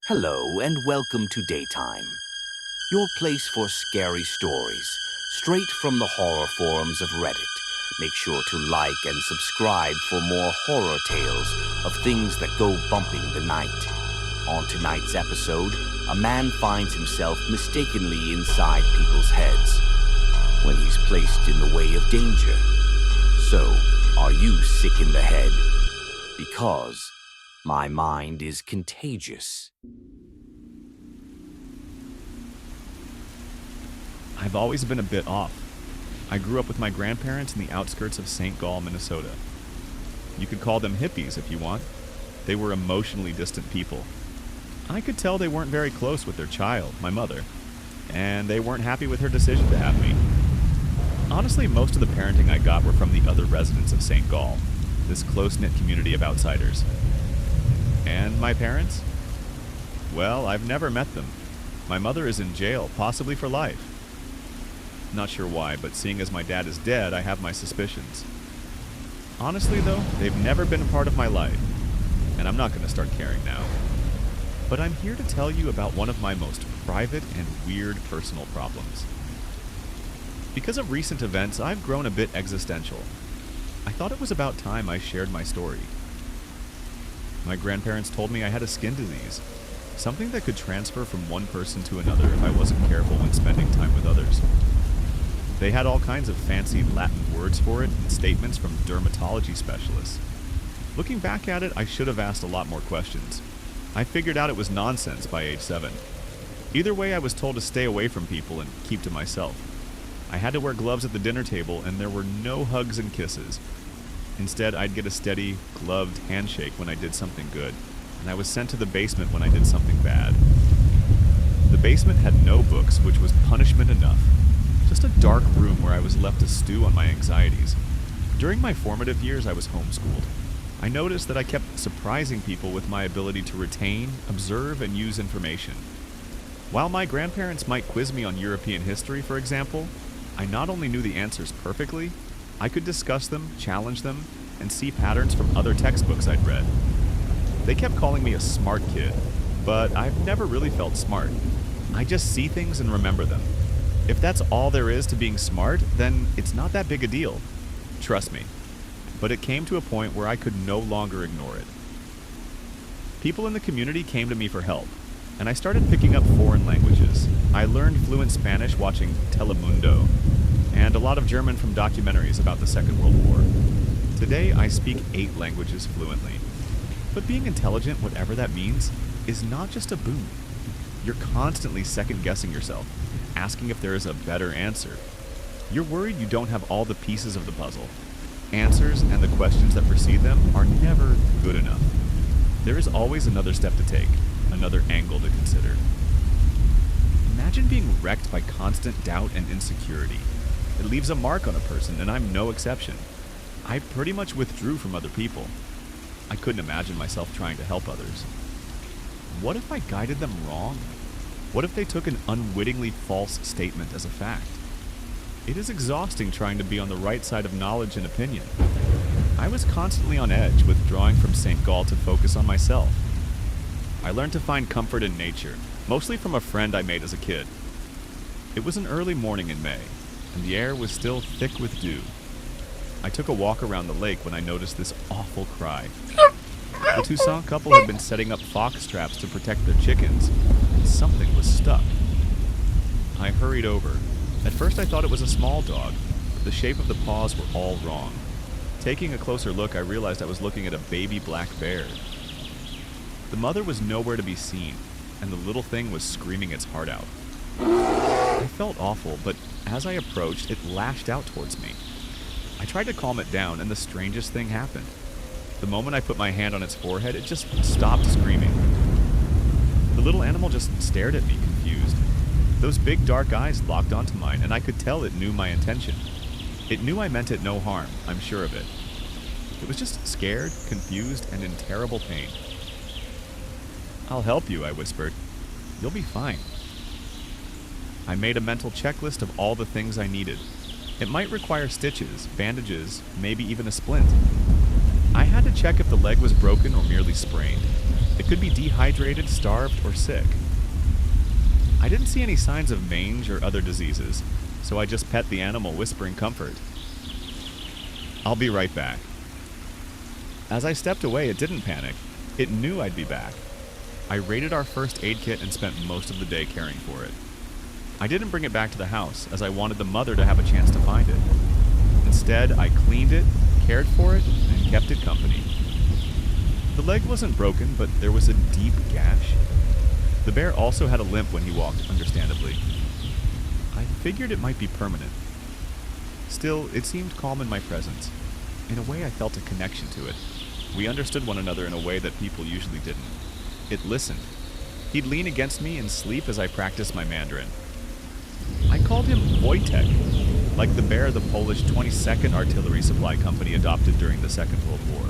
Hello and welcome to Daytime, your place for scary stories, straight from the horror forums of Reddit. Make sure to like and subscribe for more horror tales of things that go bumping the night. On tonight's episode, a man finds himself mistakenly inside people's heads when he's placed in the way of danger. So, are you sick in the head? Because my mind is contagious. I've always been a bit off. I grew up with my grandparents in the outskirts of St. Gall, Minnesota. You could call them hippies if you want. They were emotionally distant people. I could tell they weren't very close with their child, my mother, and they weren't happy with her decision to have me. Honestly, most of the parenting I got were from the other residents of St. Gall, this close-knit community of outsiders. And my parents? Well, I've never met them. My mother is in jail, possibly for life. Not sure why, but seeing as my dad is dead, I have my suspicions. Honestly, though, they've never been a part of my life, and I'm not going to start caring now. But I'm here to tell you about one of my most private and weird personal problems. Because of recent events, I've grown a bit existential. I thought it was about time I shared my story. My grandparents told me I had a skin disease, something that could transfer from one person to another if I wasn't careful when spending time with others. They had all kinds of fancy Latin words for it and statements from dermatology specialists. Looking back at it, I should have asked a lot more questions. I figured out it was nonsense by age 7. Either way, I was told to stay away from people and keep to myself. I had to wear gloves at the dinner table, and there were no hugs and kisses. Instead, I'd get a steady, gloved handshake when I did something good, and I was sent to the basement when I did something bad. The basement had no books, which was punishment enough. Just a dark room where I was left to stew on my anxieties. During my formative years, I was homeschooled. I noticed that I kept surprising people with my ability to retain, observe, and use information. While my grandparents might quiz me on European history, for example, I not only knew the answers perfectly, I could discuss them, challenge them, and see patterns from other textbooks I'd read. They kept calling me a smart kid, but I've never really felt smart. I just see things and remember them. If that's all there is to being smart, then it's not that big a deal. Trust me. But it came to a point where I could no longer ignore it. People in the community came to me for help, and I started picking up foreign languages. I learned fluent Spanish watching Telemundo, and a lot of German from documentaries about the Second World War. Today, I speak 8 languages fluently. But being intelligent, whatever that means, is not just a boon. You're constantly second-guessing yourself, asking if there is a better answer. You're worried you don't have all the pieces of the puzzle. Answers and the questions that precede them are never good enough. There is always another step to take, another angle to consider. Imagine being wrecked by constant doubt and insecurity. It leaves a mark on a person, and I'm no exception. I pretty much withdrew from other people. I couldn't imagine myself trying to help others. What if I guided them wrong? What if they took an unwittingly false statement as a fact? It is exhausting trying to be on the right side of knowledge and opinion. I was constantly on edge, withdrawing from St. Gall to focus on myself. I learned to find comfort in nature, mostly from a friend I made as a kid. It was an early morning in May, and the air was still thick with dew. I took a walk around the lake when I noticed this awful cry. The Toussaint couple had been setting up fox traps to protect their chickens, and something was stuck. I hurried over. At first I thought it was a small dog, but the shape of the paws were all wrong. Taking a closer look, I realized I was looking at a baby black bear. The mother was nowhere to be seen, and the little thing was screaming its heart out. I felt awful, but as I approached, it lashed out towards me. I tried to calm it down, and the strangest thing happened. The moment I put my hand on its forehead, it just stopped screaming. The little animal just stared at me, confused. Those big dark eyes locked onto mine, and I could tell it knew my intention. It knew I meant it no harm, I'm sure of it. It was just scared, confused, and in terrible pain. "I'll help you," I whispered. "You'll be fine." I made a mental checklist of all the things I needed. It might require stitches, bandages, maybe even a splint. I had to check if the leg was broken or merely sprained. It could be dehydrated, starved, or sick. I didn't see any signs of mange or other diseases, so I just pet the animal, whispering comfort. "I'll be right back." As I stepped away, it didn't panic. It knew I'd be back. I raided our first aid kit and spent most of the day caring for it. I didn't bring it back to the house, as I wanted the mother to have a chance to find it. Instead, I cleaned it, cared for it, and kept it company. The leg wasn't broken, but there was a deep gash. The bear also had a limp when he walked, understandably. I figured it might be permanent. Still, it seemed calm in my presence. In a way, I felt a connection to it. We understood one another in a way that people usually didn't. It listened. He'd lean against me and sleep as I practiced my Mandarin. I called him Wojtek, like the bear the Polish 22nd Artillery Supply Company adopted during the Second World War.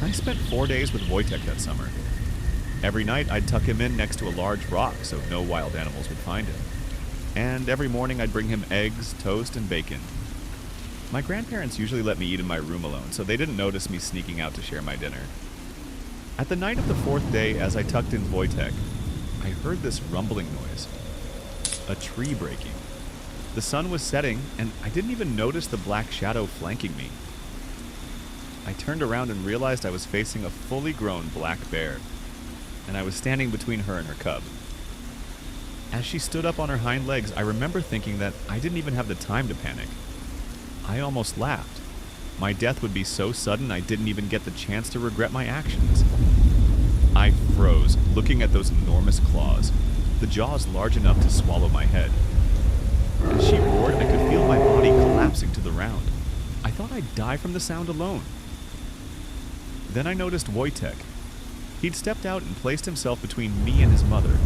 I spent 4 days with Wojtek that summer. Every night, I'd tuck him in next to a large rock so no wild animals would find him. And every morning, I'd bring him eggs, toast, and bacon. My grandparents usually let me eat in my room alone, so they didn't notice me sneaking out to share my dinner. At the night of the 4th day, as I tucked in Wojtek, I heard this rumbling noise. A tree breaking. The sun was setting, and I didn't even notice the black shadow flanking me. I turned around and realized I was facing a fully grown black bear, and I was standing between her and her cub. As she stood up on her hind legs, I remember thinking that I didn't even have the time to panic. I almost laughed. My death would be so sudden I didn't even get the chance to regret my actions. I froze, looking at those enormous claws, the jaws large enough to swallow my head. As she roared, I could feel my body collapsing to the ground. I thought I'd die from the sound alone. Then I noticed Wojtek. He'd stepped out and placed himself between me and his mother.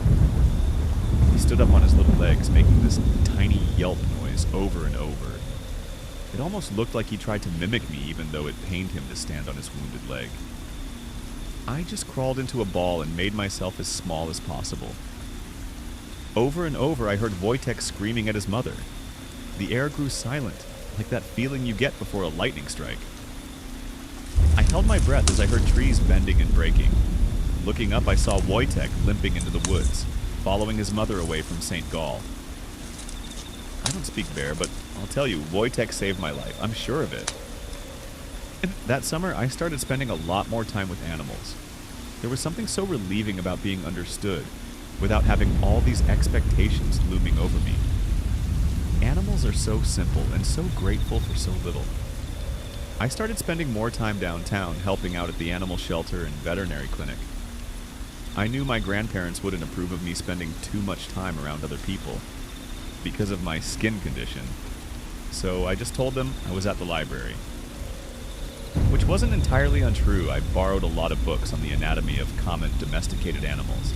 He stood up on his little legs, making this tiny yelp noise over and over. It almost looked like he tried to mimic me, even though it pained him to stand on his wounded leg. I just crawled into a ball and made myself as small as possible. Over and over, I heard Wojtek screaming at his mother. The air grew silent, like that feeling you get before a lightning strike. I held my breath as I heard trees bending and breaking. Looking up, I saw Wojtek limping into the woods, following his mother away from St. Gall. I don't speak bear, but I'll tell you, Wojtek saved my life. I'm sure of it. And that summer, I started spending a lot more time with animals. There was something so relieving about being understood, without having all these expectations looming over me. Animals are so simple and so grateful for so little. I started spending more time downtown helping out at the animal shelter and veterinary clinic. I knew my grandparents wouldn't approve of me spending too much time around other people because of my skin condition, so I just told them I was at the library. Which wasn't entirely untrue. I borrowed a lot of books on the anatomy of common domesticated animals.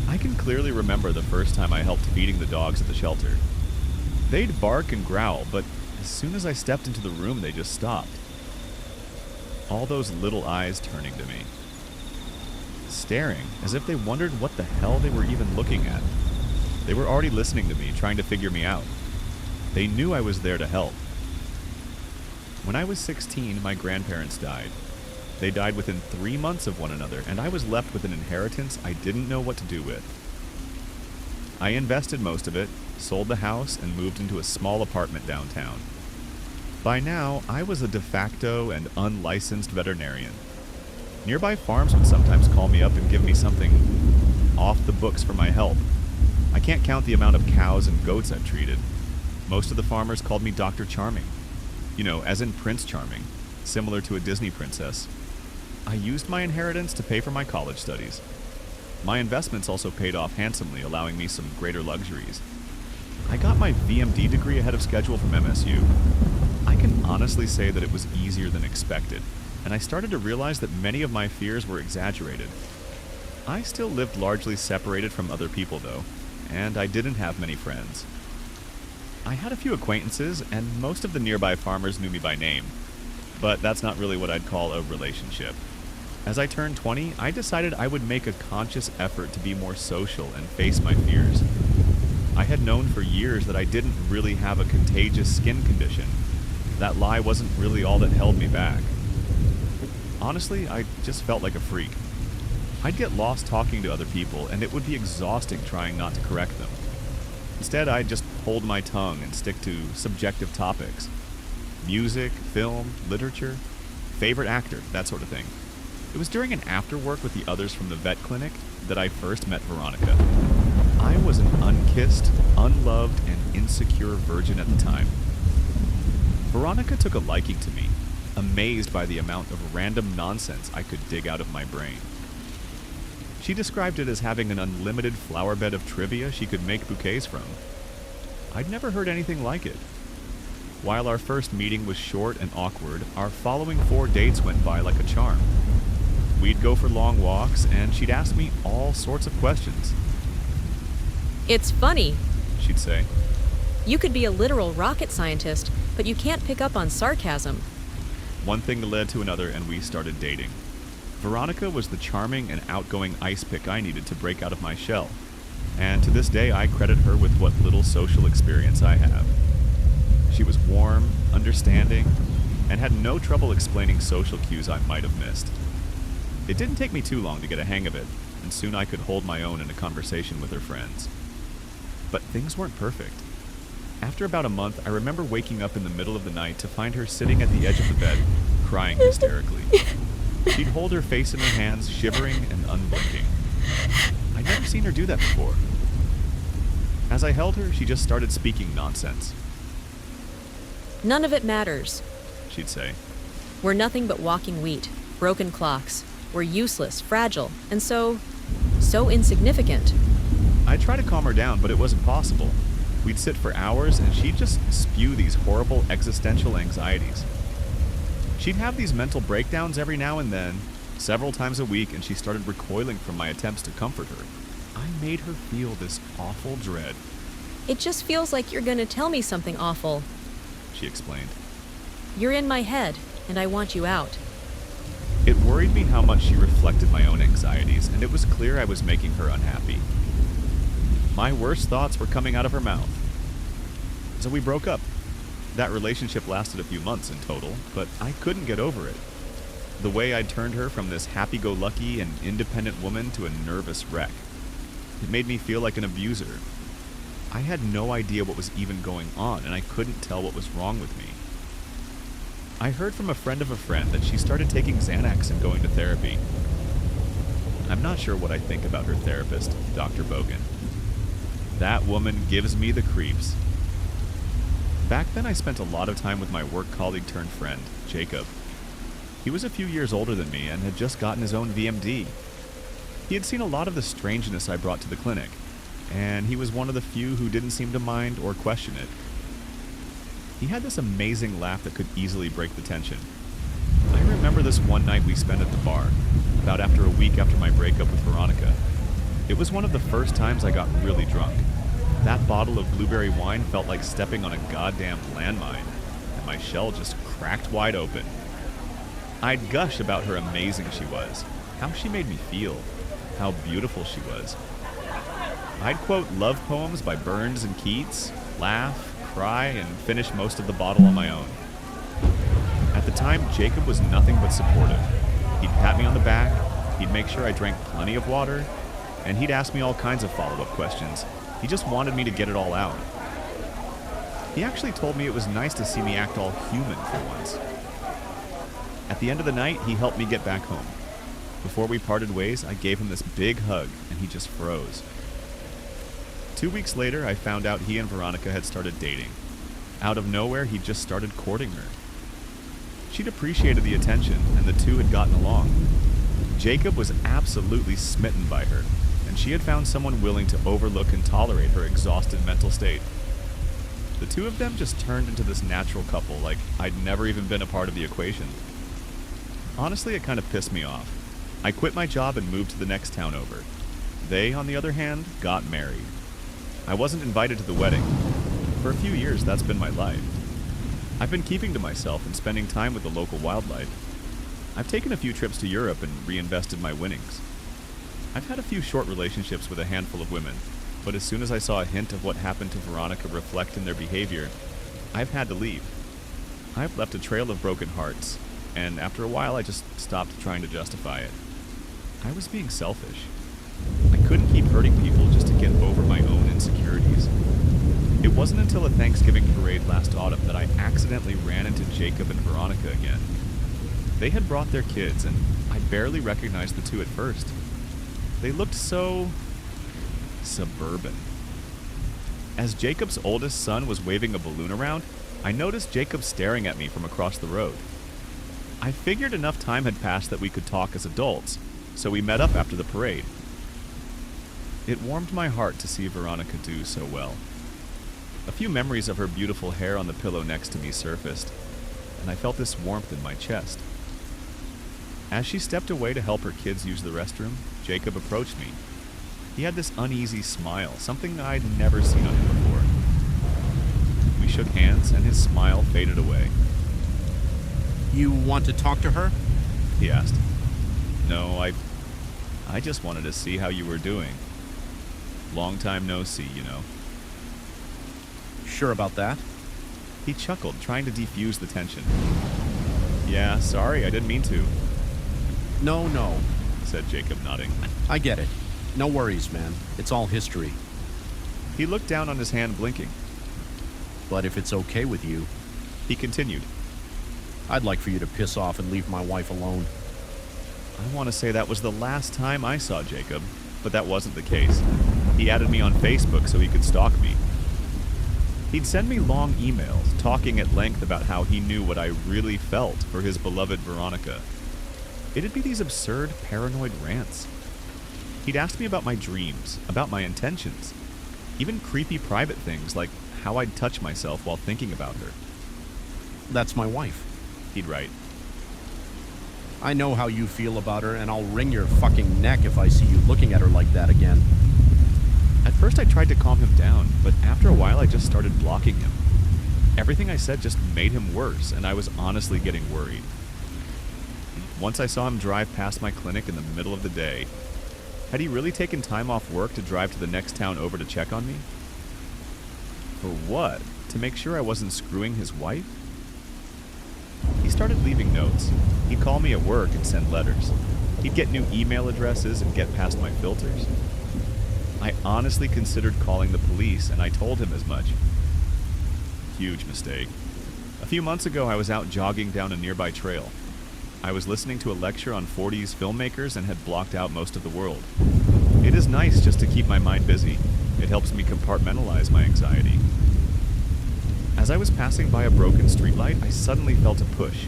I can clearly remember the first time I helped feeding the dogs at the shelter. They'd bark and growl, but as soon as I stepped into the room, they just stopped. All those little eyes turning to me. Staring, as if they wondered what the hell they were even looking at. They were already listening to me, trying to figure me out. They knew I was there to help. When I was 16, my grandparents died. They died within 3 months of one another, and I was left with an inheritance I didn't know what to do with. I invested most of it, sold the house, and moved into a small apartment downtown. By now, I was a de facto and unlicensed veterinarian. Nearby farms would sometimes call me up and give me something off the books for my help. I can't count the amount of cows and goats I've treated. Most of the farmers called me Dr. Charming. You know, as in Prince Charming, similar to a Disney princess. I used my inheritance to pay for my college studies. My investments also paid off handsomely, allowing me some greater luxuries. I got my VMD degree ahead of schedule from MSU. I can honestly say that it was easier than expected, and I started to realize that many of my fears were exaggerated. I still lived largely separated from other people, though, and I didn't have many friends. I had a few acquaintances, and most of the nearby farmers knew me by name, but that's not really what I'd call a relationship. As I turned 20, I decided I would make a conscious effort to be more social and face my fears. I had known for years that I didn't really have a contagious skin condition. That lie wasn't really all that held me back. Honestly, I just felt like a freak. I'd get lost talking to other people, and it would be exhausting trying not to correct them. Instead, I'd just hold my tongue and stick to subjective topics. Music, film, literature, favorite actor, that sort of thing. It was during an after-work with the others from the vet clinic that I first met Veronica. I was an unkissed, unloved, and insecure virgin at the time. Veronica took a liking to me, amazed by the amount of random nonsense I could dig out of my brain. She described it as having an unlimited flower bed of trivia she could make bouquets from. I'd never heard anything like it. While our first meeting was short and awkward, our following 4 dates went by like a charm. We'd go for long walks, and she'd ask me all sorts of questions. It's funny. She'd say. You could be a literal rocket scientist, but you can't pick up on sarcasm. One thing led to another, and we started dating. Veronica was the charming and outgoing ice pick I needed to break out of my shell, and to this day I credit her with what little social experience I have. She was warm, understanding, and had no trouble explaining social cues I might have missed. It didn't take me too long to get a hang of it, and soon I could hold my own in a conversation with her friends. But things weren't perfect. After about a month, I remember waking up in the middle of the night to find her sitting at the edge of the bed, crying hysterically. She'd hold her face in her hands, shivering and unblinking. I'd never seen her do that before. As I held her, she just started speaking nonsense. None of it matters, She'd say. We're nothing but walking wheat, broken clocks. We're useless, fragile, and so insignificant. I'd try to calm her down, but it wasn't possible. We'd sit for hours, and she'd just spew these horrible existential anxieties. She'd have these mental breakdowns every now and then, several times a week, and she started recoiling from my attempts to comfort her. I made her feel this awful dread. It just feels like you're going to tell me something awful, She explained. You're in my head, and I want you out. It worried me how much she reflected my own anxieties, and it was clear I was making her unhappy. My worst thoughts were coming out of her mouth. So we broke up. That relationship lasted a few months in total, but I couldn't get over it. The way I'd turned her from this happy-go-lucky and independent woman to a nervous wreck. It made me feel like an abuser. I had no idea what was even going on, and I couldn't tell what was wrong with me. I heard from a friend of a friend that she started taking Xanax and going to therapy. I'm not sure what I think about her therapist, Dr. Bogan. That woman gives me the creeps. Back then, I spent a lot of time with my work colleague turned friend, Jacob. He was a few years older than me and had just gotten his own VMD. He had seen a lot of the strangeness I brought to the clinic, and he was one of the few who didn't seem to mind or question it. He had this amazing laugh that could easily break the tension. I remember this one night we spent at the bar, about after a week after my breakup with Veronica. It was one of the first times I got really drunk. That bottle of blueberry wine felt like stepping on a goddamn landmine, and my shell just cracked wide open. I'd gush about how amazing she was, how she made me feel, how beautiful she was. I'd quote love poems by Burns and Keats, laugh, cry, and finish most of the bottle on my own. At the time, Jacob was nothing but supportive. He'd pat me on the back, he'd make sure I drank plenty of water, and he'd ask me all kinds of follow-up questions. He just wanted me to get it all out. He actually told me it was nice to see me act all human for once. At the end of the night, he helped me get back home. Before we parted ways, I gave him this big hug, and he just froze. 2 weeks later, I found out he and Veronica had started dating. Out of nowhere, he just started courting her. She'd appreciated the attention, and the two had gotten along. Jacob was absolutely smitten by her, and she had found someone willing to overlook and tolerate her exhausted mental state. The two of them just turned into this natural couple, like I'd never even been a part of the equation. Honestly, it kind of pissed me off. I quit my job and moved to the next town over. They, on the other hand, got married. I wasn't invited to the wedding. For a few years, that's been my life. I've been keeping to myself and spending time with the local wildlife. I've taken a few trips to Europe and reinvested my winnings. I've had a few short relationships with a handful of women, but as soon as I saw a hint of what happened to Veronica reflect in their behavior, I've had to leave. I've left a trail of broken hearts, and after a while I just stopped trying to justify it. I was being selfish. I couldn't keep hurting people just to get over my own insecurities. It wasn't until a Thanksgiving parade last autumn that I accidentally ran into Jacob and Veronica again. They had brought their kids, and I barely recognized the two at first. They looked so suburban. As Jacob's oldest son was waving a balloon around, I noticed Jacob staring at me from across the road. I figured enough time had passed that we could talk as adults, so we met up after the parade. It warmed my heart to see Veronica do so well. A few memories of her beautiful hair on the pillow next to me surfaced, and I felt this warmth in my chest. As she stepped away to help her kids use the restroom, Jacob approached me. He had this uneasy smile, something I'd never seen on him before. We shook hands, and his smile faded away. You want to talk to her? He asked. No, I just wanted to see how you were doing. Long time no see, you know. Sure about that? He chuckled, trying to defuse the tension. Yeah, sorry, I didn't mean to, No, said Jacob, nodding. I get it. No worries, man. It's all history. He looked down on his hand, blinking. But if it's okay with you, He continued. I'd like for you to piss off and leave my wife alone. I want to say that was the last time I saw Jacob, but that wasn't the case. He added me on Facebook so he could stalk me. He'd send me long emails, talking at length about how he knew what I really felt for his beloved Veronica. It'd be these absurd, paranoid rants. He'd ask me about my dreams, about my intentions, even creepy private things like how I'd touch myself while thinking about her. That's my wife. He'd write. I know how you feel about her, and I'll wring your fucking neck if I see you looking at her like that again. At first I tried to calm him down, but after a while I just started blocking him. Everything I said just made him worse, and I was honestly getting worried. Once I saw him drive past my clinic in the middle of the day. Had he really taken time off work to drive to the next town over to check on me? For what? To make sure I wasn't screwing his wife? He started leaving notes. He'd call me at work and send letters. He'd get new email addresses and get past my filters. I honestly considered calling the police, and I told him as much. Huge mistake. A few months ago, I was out jogging down a nearby trail. I was listening to a lecture on 40s filmmakers and had blocked out most of the world. It is nice just to keep my mind busy. It helps me compartmentalize my anxiety. As I was passing by a broken streetlight, I suddenly felt a push.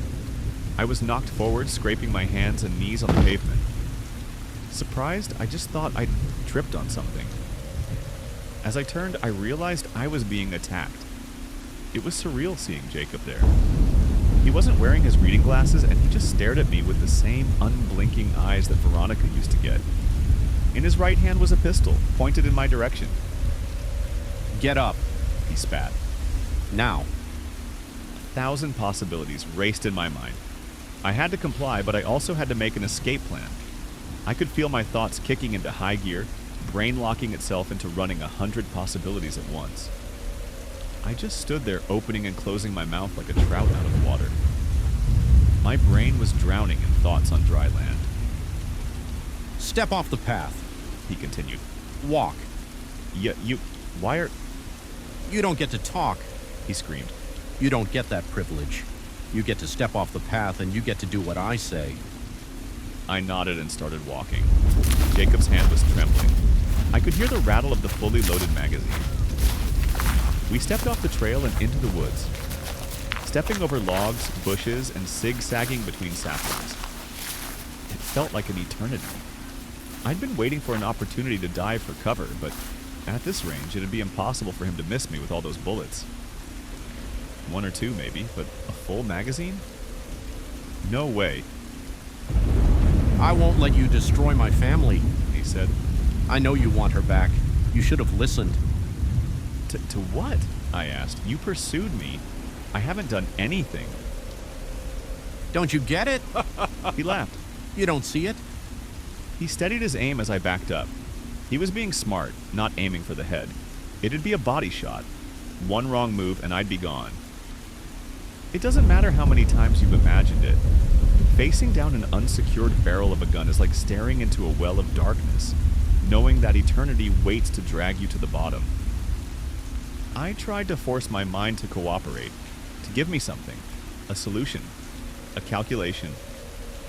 I was knocked forward, scraping my hands and knees on the pavement. Surprised, I just thought I'd tripped on something. As I turned, I realized I was being attacked. It was surreal seeing Jacob there. He wasn't wearing his reading glasses, and he just stared at me with the same unblinking eyes that Veronica used to get. In his right hand was a pistol, pointed in my direction. Get up. He spat. Now. 1,000 possibilities raced in my mind. I had to comply, but I also had to make an escape plan. I could feel my thoughts kicking into high gear, brain locking itself into running 100 possibilities at once. I just stood there opening and closing my mouth like a trout out of water. My brain was drowning in thoughts on dry land. Step off the path. He continued. Walk. Why are... You don't get to talk. He screamed. You don't get that privilege. You get to step off the path, and you get to do what I say. I nodded and started walking. Jacob's hand was trembling. I could hear the rattle of the fully loaded magazine. We stepped off the trail and into the woods, stepping over logs, bushes, and zigzagging between saplings. It felt like an eternity. I'd been waiting for an opportunity to dive for cover, but at this range, it'd be impossible for him to miss me with all those bullets. One or two, maybe, but a full magazine? No way. I won't let you destroy my family, He said. I know you want her back. You should have listened. To what? I asked. You pursued me. I haven't done anything. Don't you get it? He laughed. You don't see it? He steadied his aim as I backed up. He was being smart, not aiming for the head. It'd be a body shot. One wrong move and I'd be gone. It doesn't matter how many times you've imagined it. Facing down an unsecured barrel of a gun is like staring into a well of darkness, knowing that eternity waits to drag you to the bottom. I tried to force my mind to cooperate, to give me something, a solution, a calculation,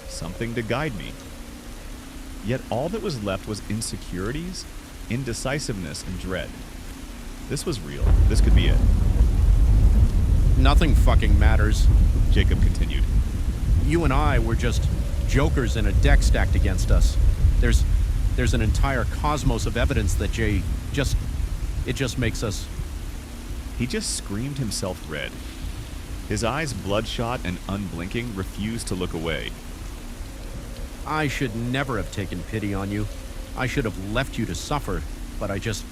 something to guide me. Yet all that was left was insecurities, indecisiveness, and dread. This was real. This could be it. Nothing fucking matters. Jacob continued. You and I were just jokers in a deck stacked against us. There's an entire cosmos of evidence that Jay just makes us... He just screamed himself red. His eyes, bloodshot and unblinking, refused to look away. I should never have taken pity on you. I should have left you to suffer, but I just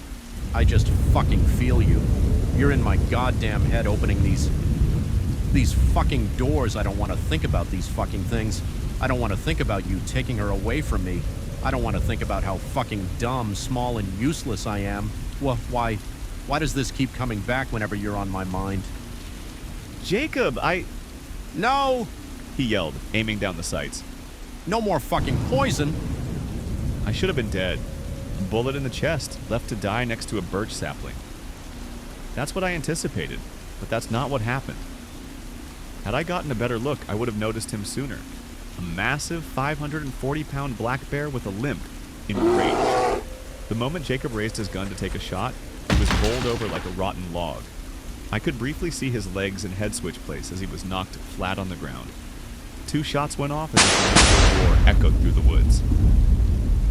fucking feel you. You're in my goddamn head opening these fucking doors. I don't want to think about these fucking things. I don't want to think about you taking her away from me. I don't want to think about how fucking dumb, small, and useless I am. Well, why does this keep coming back whenever you're on my mind? Jacob, No! He yelled, aiming down the sights. No more fucking poison! I should have been dead. Bullet in the chest, left to die next to a birch sapling. That's what I anticipated, but that's not what happened. Had I gotten a better look, I would have noticed him sooner. A massive 540-pound black bear with a limp, in rage. The moment Jacob raised his gun to take a shot, he was rolled over like a rotten log. I could briefly see his legs and head switch place as he was knocked flat on the ground. 2 shots went off as a roar echoed through the woods.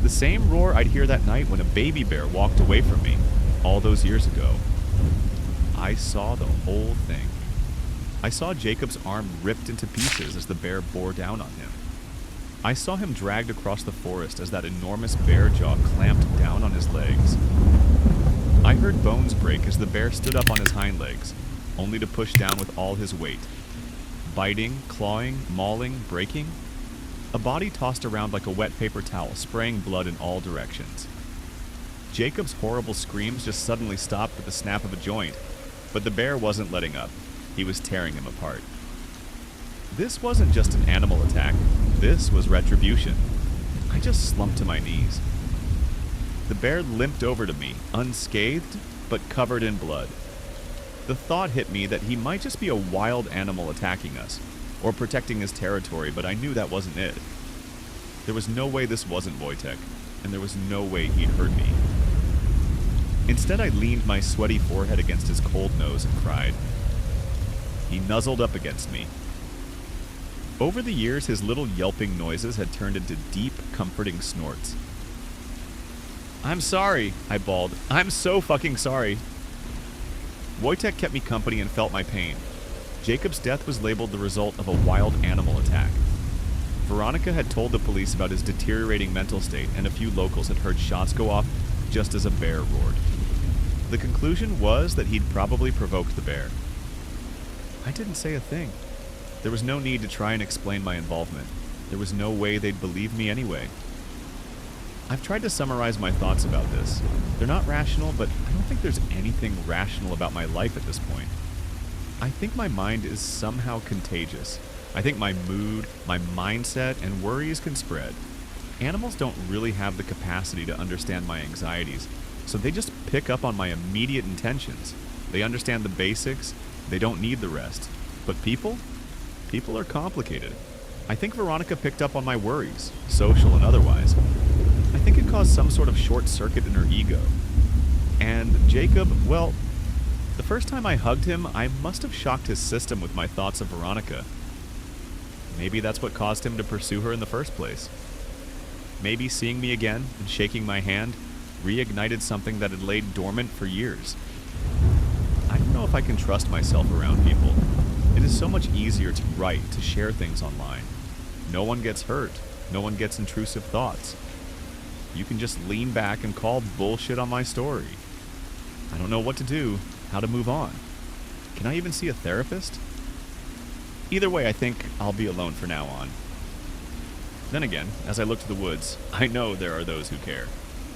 The same roar I'd hear that night when a baby bear walked away from me, all those years ago. I saw the whole thing. I saw Jacob's arm ripped into pieces as the bear bore down on him. I saw him dragged across the forest as that enormous bear jaw clamped down on his legs. I heard bones break as the bear stood up on his hind legs, only to push down with all his weight. Biting, clawing, mauling, breaking. A body tossed around like a wet paper towel, spraying blood in all directions. Jacob's horrible screams just suddenly stopped with the snap of a joint, but the bear wasn't letting up. He was tearing him apart. This wasn't just an animal attack. This was retribution. I just slumped to my knees. The bear limped over to me, unscathed, but covered in blood. The thought hit me that he might just be a wild animal attacking us, or protecting his territory, but I knew that wasn't it. There was no way this wasn't Wojtek, and there was no way he'd hurt me. Instead, I leaned my sweaty forehead against his cold nose and cried. He nuzzled up against me. Over the years, his little yelping noises had turned into deep, comforting snorts. "I'm sorry," I bawled. "I'm so fucking sorry." Wojtek kept me company and felt my pain. Jacob's death was labeled the result of a wild animal attack. Veronica had told the police about his deteriorating mental state, and a few locals had heard shots go off just as a bear roared. The conclusion was that he'd probably provoked the bear. I didn't say a thing. There was no need to try and explain my involvement. There was no way they'd believe me anyway. I've tried to summarize my thoughts about this. They're not rational, but I don't think there's anything rational about my life at this point. I think my mind is somehow contagious. I think my mood, my mindset, and worries can spread. Animals don't really have the capacity to understand my anxieties, so they just pick up on my immediate intentions. They understand the basics. They don't need the rest. But people? People are complicated. I think Veronica picked up on my worries, social and otherwise. I think it caused some sort of short circuit in her ego. And Jacob, well, the first time I hugged him, I must have shocked his system with my thoughts of Veronica. Maybe that's what caused him to pursue her in the first place. Maybe seeing me again and shaking my hand reignited something that had laid dormant for years. I don't know if I can trust myself around people. It is so much easier to write, to share things online. No one gets hurt. No one gets intrusive thoughts. You can just lean back and call bullshit on my story. I don't know what to do, how to move on. Can I even see a therapist? Either way, I think I'll be alone for now on. Then again, as I look to the woods, I know there are those who care.